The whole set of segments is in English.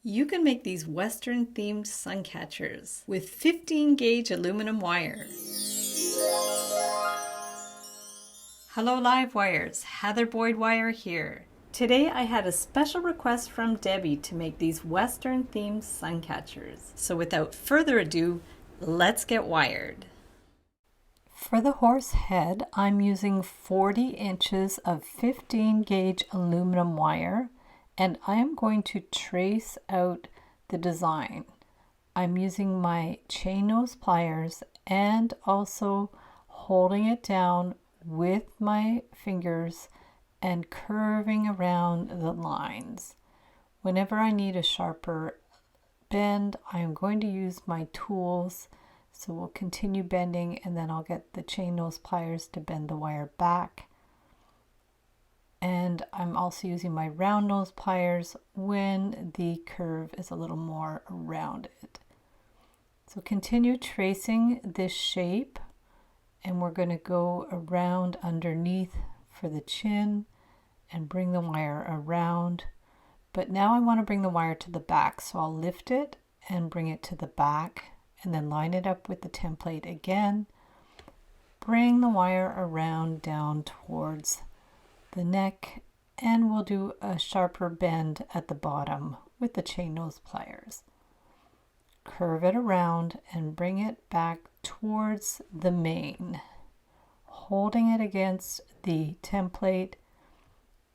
You can make these Western themed sun catchers with 15 gauge aluminum wire. Hello Live Wires, Heather Boyd Wire here. Today I had a special request from Debbie to make these Western themed sun catchers. So without further ado, let's get wired. For the horse head, I'm using 40 inches of 15 gauge aluminum wire, and I am going to trace out the design. I'm using my chain nose pliers and also holding it down with my fingers and curving around the lines. Whenever I need a sharper bend, I'm going to use my tools. So we'll continue bending, and then I'll get the chain nose pliers to bend the wire back. And I'm also using my round nose pliers when the curve is a little more around it. So continue tracing this shape, and we're going to go around underneath for the chin and bring the wire around. But now I want to bring the wire to the back, so I'll lift it and bring it to the back, and then line it up with the template again. Bring the wire around down towards the neck, and we'll do a sharper bend at the bottom with the chain nose pliers. Curve it around and bring it back towards the mane, holding it against the template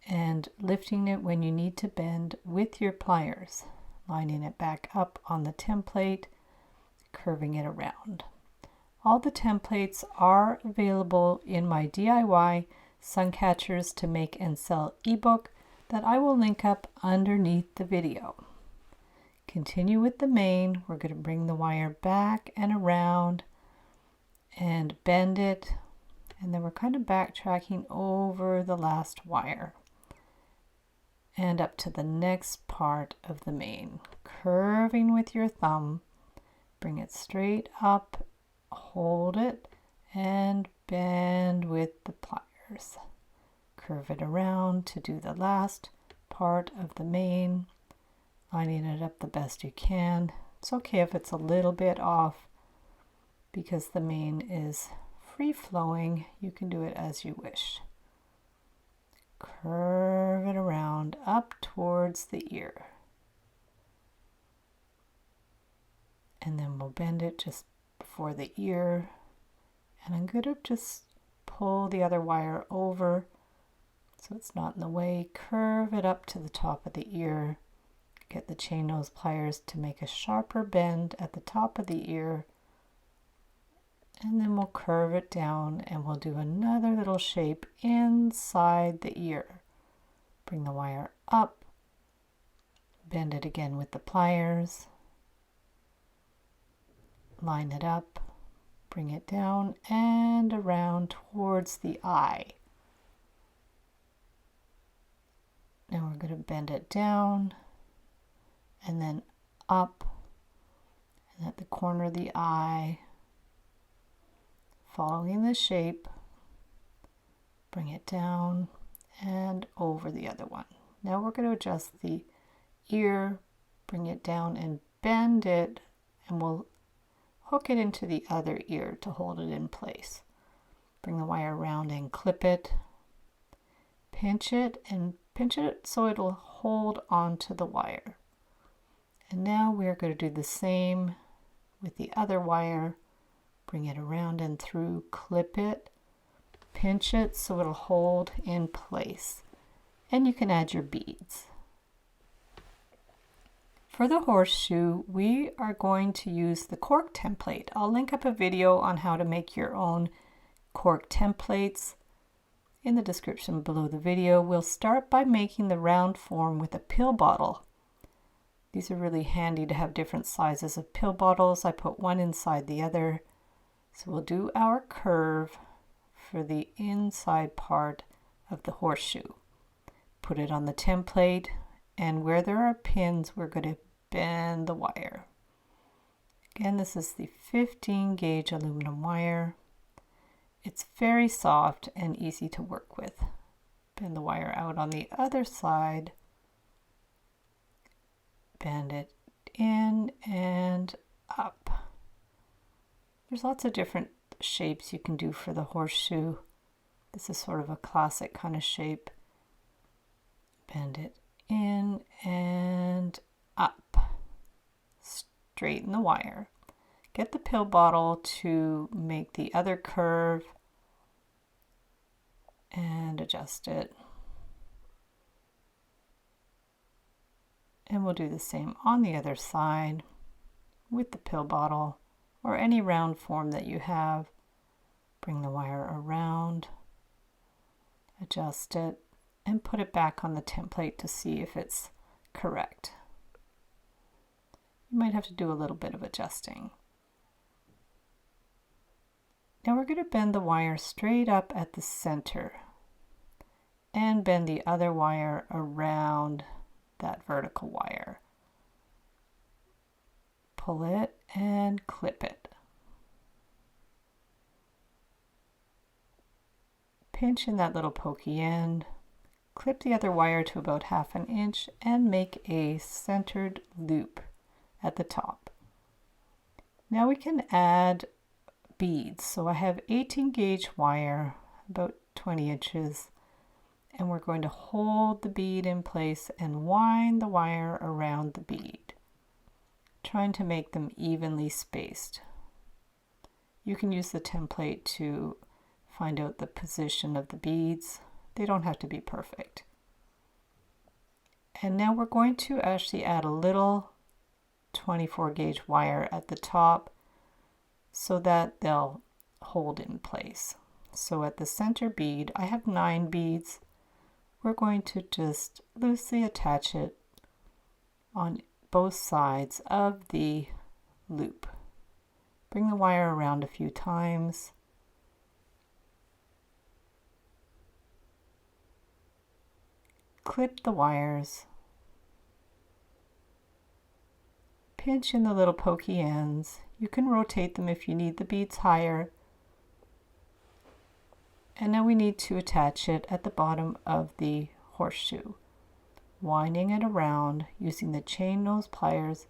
and lifting it when you need to bend with your pliers, lining it back up on the template, curving it around. All the templates are available in my DIY Suncatchers to Make and Sell ebook that I will link up underneath the video. Continue with the mane. We're going to bring the wire back and around and bend it, and then we're kind of backtracking over the last wire and up to the next part of the mane, curving with your thumb. Bring it straight up, hold it, and bend with the pliers. Curve it around to do the last part of the mane, lining it up the best you can. It's okay if it's a little bit off because the mane is free flowing. You can do it as you wish. Curve it around up towards the ear. And then we'll bend it just before the ear. And I'm going to just pull the other wire over so it's not in the way. Curve it up to the top of the ear. Get the chain nose pliers to make a sharper bend at the top of the ear. And then we'll curve it down and we'll do another little shape inside the ear. Bring the wire up. Bend it again with the pliers. Line it up, bring it down and around towards the eye. Now we're going to bend it down and then up, and at the corner of the eye, following the shape, bring it down and over the other one. Now we're going to adjust the ear, bring it down and bend it, and we'll hook it into the other ear to hold it in place. Bring the wire around and clip it. Pinch it so it'll hold onto the wire. And now we're going to do the same with the other wire. Bring it around and through, clip it, pinch it so it'll hold in place. And you can add your beads. For the horseshoe, we are going to use the cork template. I'll link up a video on how to make your own cork templates in the description below the video. We'll start by making the round form with a pill bottle. These are really handy to have different sizes of pill bottles. I put one inside the other. So we'll do our curve for the inside part of the horseshoe. Put it on the template, and where there are pins, we're going to bend the wire. Again, this is the 15 gauge aluminum wire. It's very soft and easy to work with. Bend the wire out on the other side. bend it in and up. There's lots of different shapes you can do for the horseshoe. This is sort of a classic kind of shape. Bend it in and up. Straighten the wire. Get the pill bottle to make the other curve and adjust it. And we'll do the same on the other side with the pill bottle or any round form that you have. Bring the wire around, adjust it, and put it back on the template to see if it's correct. You might have to do a little bit of adjusting. Now we're going to bend the wire straight up at the center and bend the other wire around that vertical wire. Pull it and clip it. Pinch in that little pokey end, clip the other wire to about 1/2 inch and make a centered loop at the top. Now we can add beads. So I have 18 gauge wire, about 20 inches, and we're going to hold the bead in place and wind the wire around the bead, trying to make them evenly spaced. You can use the template to find out the position of the beads. They don't have to be perfect. And now we're going to actually add a little 24 gauge wire at the top so that they'll hold in place. So at the center bead, I have 9 beads. We're going to just loosely attach it on both sides of the loop. Bring the wire around a few times. Clip the wires. Pinch in the little pokey ends. You can rotate them if you need the beads higher. And now we need to attach it at the bottom of the horseshoe, winding it around using the chain nose pliers.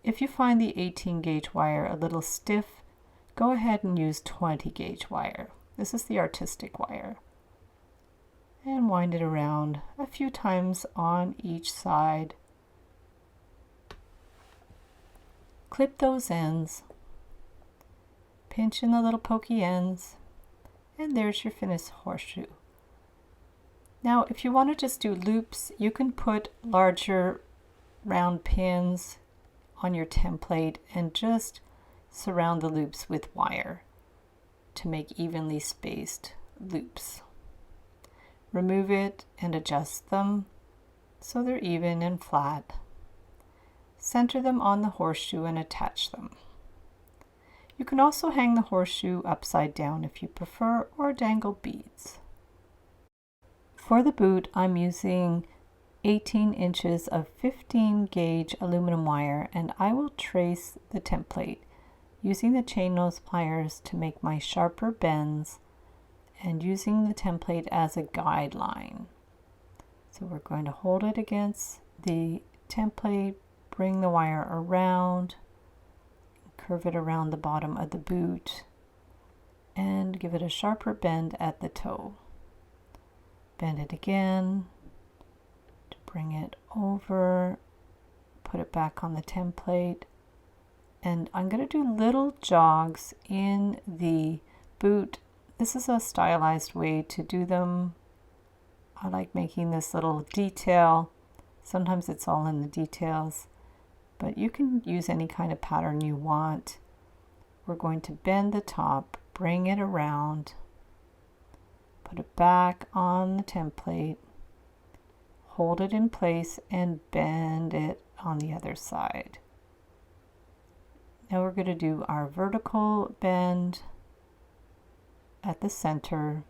If you find the 18 gauge wire a little stiff, go ahead and use 20 gauge wire. This is the artistic wire. And wind it around a few times on each side. Clip those ends, pinch in the little pokey ends, and there's your finished horseshoe. Now if you want to just do loops, you can put larger round pins on your template and just surround the loops with wire to make evenly spaced loops. Remove it and adjust them so they're even and flat. Center them on the horseshoe and attach them. You can also hang the horseshoe upside down if you prefer, or dangle beads. For the boot, I'm using 18 inches of 15 gauge aluminum wire, and I will trace the template using the chain nose pliers to make my sharper bends and using the template as a guideline. So we're going to hold it against the template, bring the wire around, curve it around the bottom of the boot, and give it a sharper bend at the toe. Bend it again to bring it over, put it back on the template, and I'm going to do little jogs in the boot. This is a stylized way to do them. I like making this little detail. Sometimes it's all in the details, but you can use any kind of pattern you want. We're going to bend the top, bring it around, put it back on the template, hold it in place, and bend it on the other side. Now we're going to do our vertical bend at the center.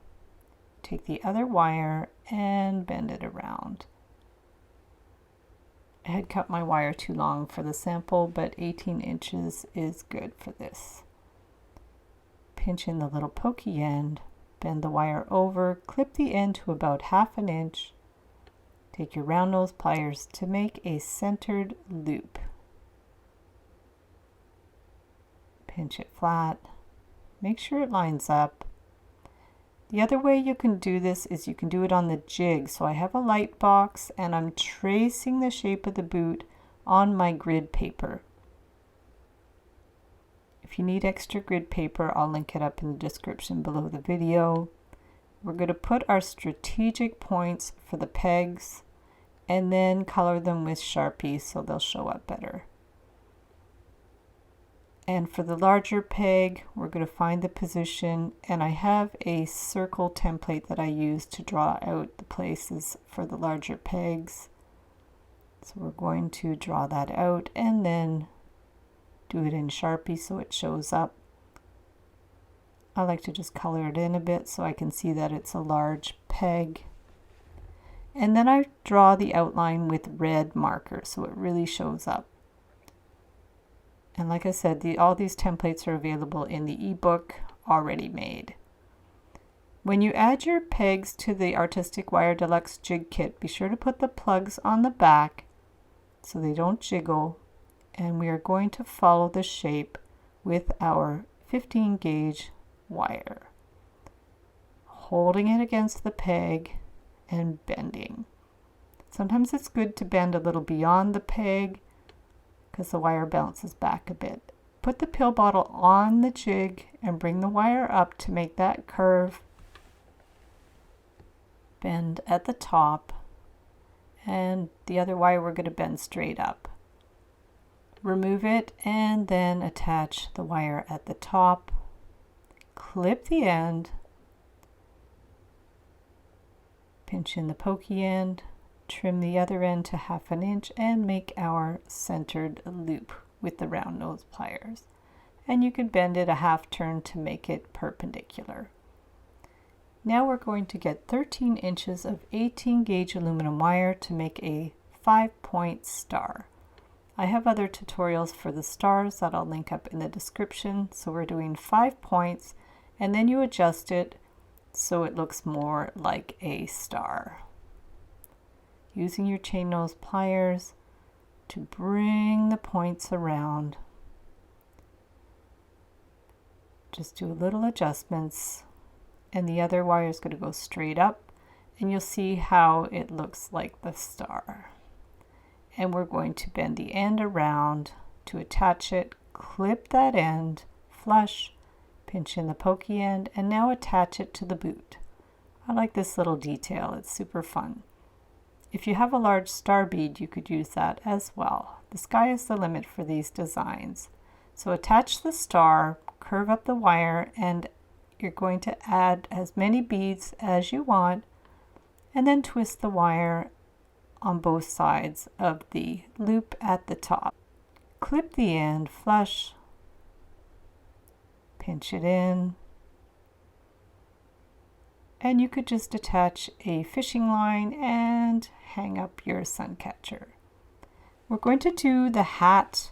Take the other wire and bend it around. I had cut my wire too long for the sample, but 18 inches is good for this. Pinch in the little pokey end, bend the wire over, clip the end to about 1/2 inch, Take your round nose pliers to make a centered loop. Pinch it flat. Make sure it lines up. The other way you can do this is you can do it on the jig. So I have a light box and I'm tracing the shape of the boot on my grid paper. If you need extra grid paper, I'll link it up in the description below the video. We're going to put our strategic points for the pegs and then color them with Sharpie so they'll show up better. And for the larger peg, we're going to find the position, and I have a circle template that I use to draw out the places for the larger pegs. So we're going to draw that out and then do it in Sharpie so it shows up. I like to just color it in a bit so I can see that it's a large peg. And then I draw the outline with red marker so it really shows up. And like I said, all these templates are available in the ebook already made. When you add your pegs to the Artistic Wire Deluxe Jig Kit, be sure to put the plugs on the back so they don't jiggle. And we are going to follow the shape with our 15 gauge wire, holding it against the peg and bending. Sometimes it's good to bend a little beyond the peg because the wire bounces back a bit. Put the pill bottle on the jig and bring the wire up to make that curve. Bend at the top, and the other wire we're going to bend straight up. Remove it and then attach the wire at the top. Clip the end. Pinch in the pokey end. Trim the other end to 1/2 inch and make our centered loop with the round nose pliers. And you can bend it a 1/2 turn to make it perpendicular. Now we're going to get 13 inches of 18 gauge aluminum wire to make a 5-point star. I have other tutorials for the stars that I'll link up in the description. So we're doing 5 points and then you adjust it so it looks more like a star. Using your chain nose pliers to bring the points around. Just do a little adjustments, and the other wire is going to go straight up, and you'll see how it looks like the star. And we're going to bend the end around to attach it, clip that end flush, pinch in the pokey end, and now attach it to the boot. I like this little detail, it's super fun. If you have a large star bead, you could use that as well. The sky is the limit for these designs. So attach the star, curve up the wire, and you're going to add as many beads as you want, and then twist the wire on both sides of the loop at the top. Clip the end flush, pinch it in, and you could just attach a fishing line and hang up your suncatcher. We're going to do the hat.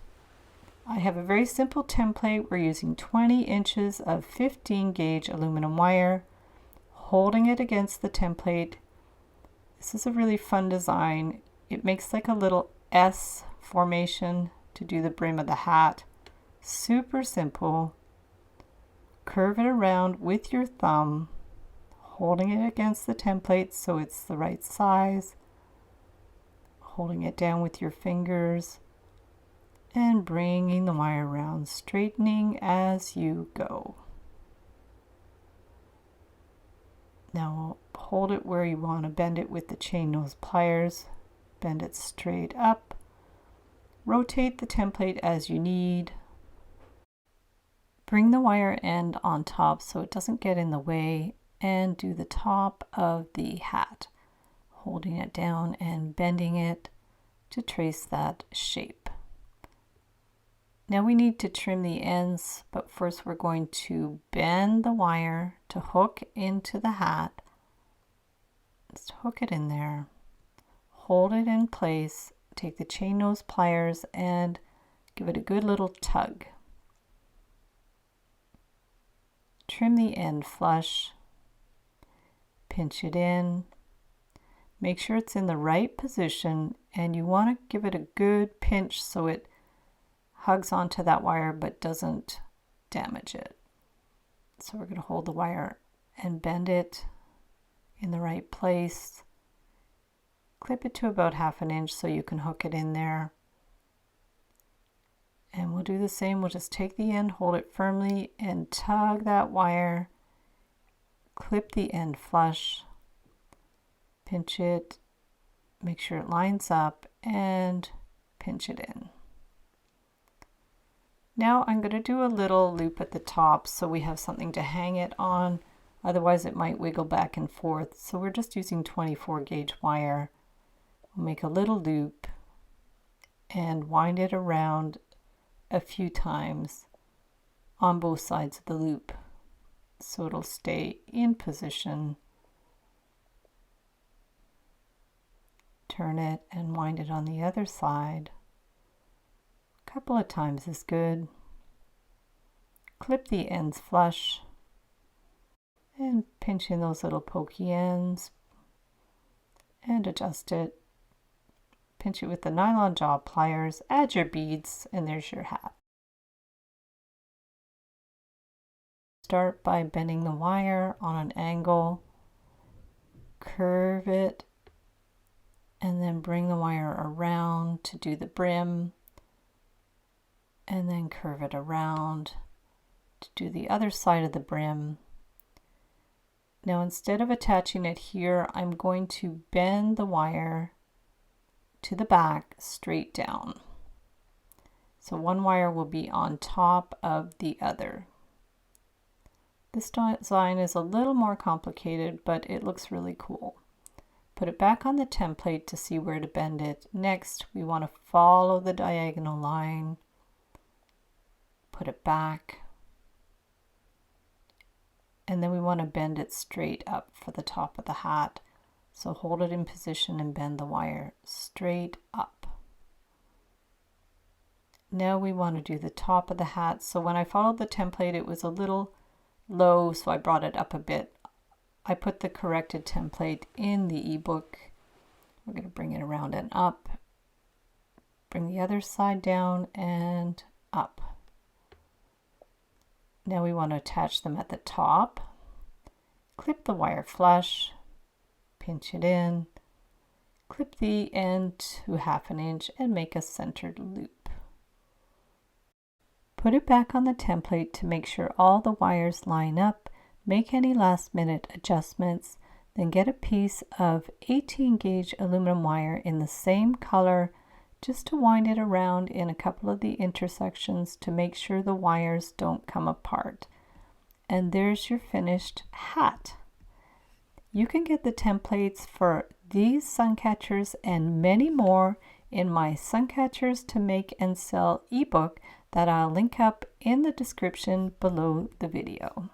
I have a very simple template. We're using 20 inches of 15 gauge aluminum wire, holding it against the template. This is a really fun design. It makes like a little S formation to do the brim of the hat. Super simple. Curve it around with your thumb, holding it against the template so it's the right size, holding it down with your fingers, and bringing the wire around, straightening as you go. Now hold it where you want to bend it with the chain nose pliers, bend it straight up, rotate the template as you need, bring the wire end on top so it doesn't get in the way, and do the top of the hat, holding it down and bending it to trace that shape. Now we need to trim the ends, but first we're going to bend the wire to hook into the hat. Just hook it in there, hold it in place, take the chain nose pliers and give it a good little tug. Trim the end flush, pinch it in. Make sure it's in the right position, and you want to give it a good pinch so it hugs onto that wire but doesn't damage it. So we're going to hold the wire and bend it in the right place. Clip it to about 1/2 inch so you can hook it in there. And we'll do the same. We'll just take the end, hold it firmly, and tug that wire. Clip the end flush. Pinch it. Make sure it lines up and pinch it in. Now I'm going to do a little loop at the top so we have something to hang it on. Otherwise it might wiggle back and forth. So we're just using 24 gauge wire. We'll make a little loop and wind it around a few times on both sides of the loop so it'll stay in position. Turn it and wind it on the other side. A couple of times is good. Clip the ends flush and pinch in those little pokey ends and adjust it. Pinch it with the nylon jaw pliers, add your beads, and there's your hat. Start by bending the wire on an angle, curve it, and then bring the wire around to do the brim, and then curve it around to do the other side of the brim. Now instead of attaching it here, I'm going to bend the wire to the back straight down. So one wire will be on top of the other. This design is a little more complicated, but it looks really cool. Put it back on the template to see where to bend it. Next, we want to follow the diagonal line. Put it back. And then we want to bend it straight up for the top of the hat. So hold it in position and bend the wire straight up. Now we want to do the top of the hat. So when I followed the template, it was a little low, so I brought it up a bit. I put the corrected template in the ebook. We're going to bring it around and up. Bring the other side down and up. Now we want to attach them at the top. Clip the wire flush. Pinch it in, clip the end to 1/2 inch and make a centered loop. Put it back on the template to make sure all the wires line up, make any last minute adjustments, then get a piece of 18 gauge aluminum wire in the same color just to wind it around in a couple of the intersections to make sure the wires don't come apart. And there's your finished hat. You can get the templates for these Suncatchers and many more in my Suncatchers to Make and Sell ebook that I'll link up in the description below the video.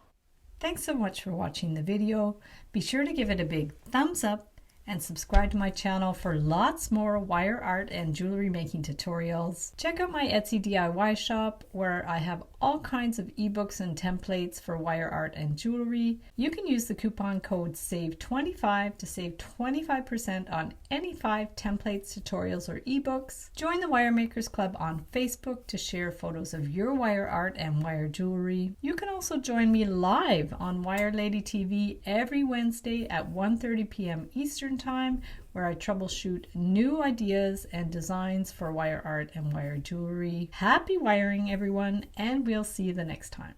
Thanks so much for watching the video. Be sure to give it a big thumbs up and subscribe to my channel for lots more wire art and jewelry making tutorials. Check out my Etsy DIY shop where I have all kinds of ebooks and templates for wire art and jewelry. You can use the coupon code SAVE25 to save 25% on any 5 templates, tutorials, or ebooks. Join the Wire Makers Club on Facebook to share photos of your wire art and wire jewelry. You can also join me live on Wire Lady TV every Wednesday at 1:30 p.m. Eastern Time, where I troubleshoot new ideas and designs for wire art and wire jewelry. Happy wiring, everyone, and we'll see you the next time.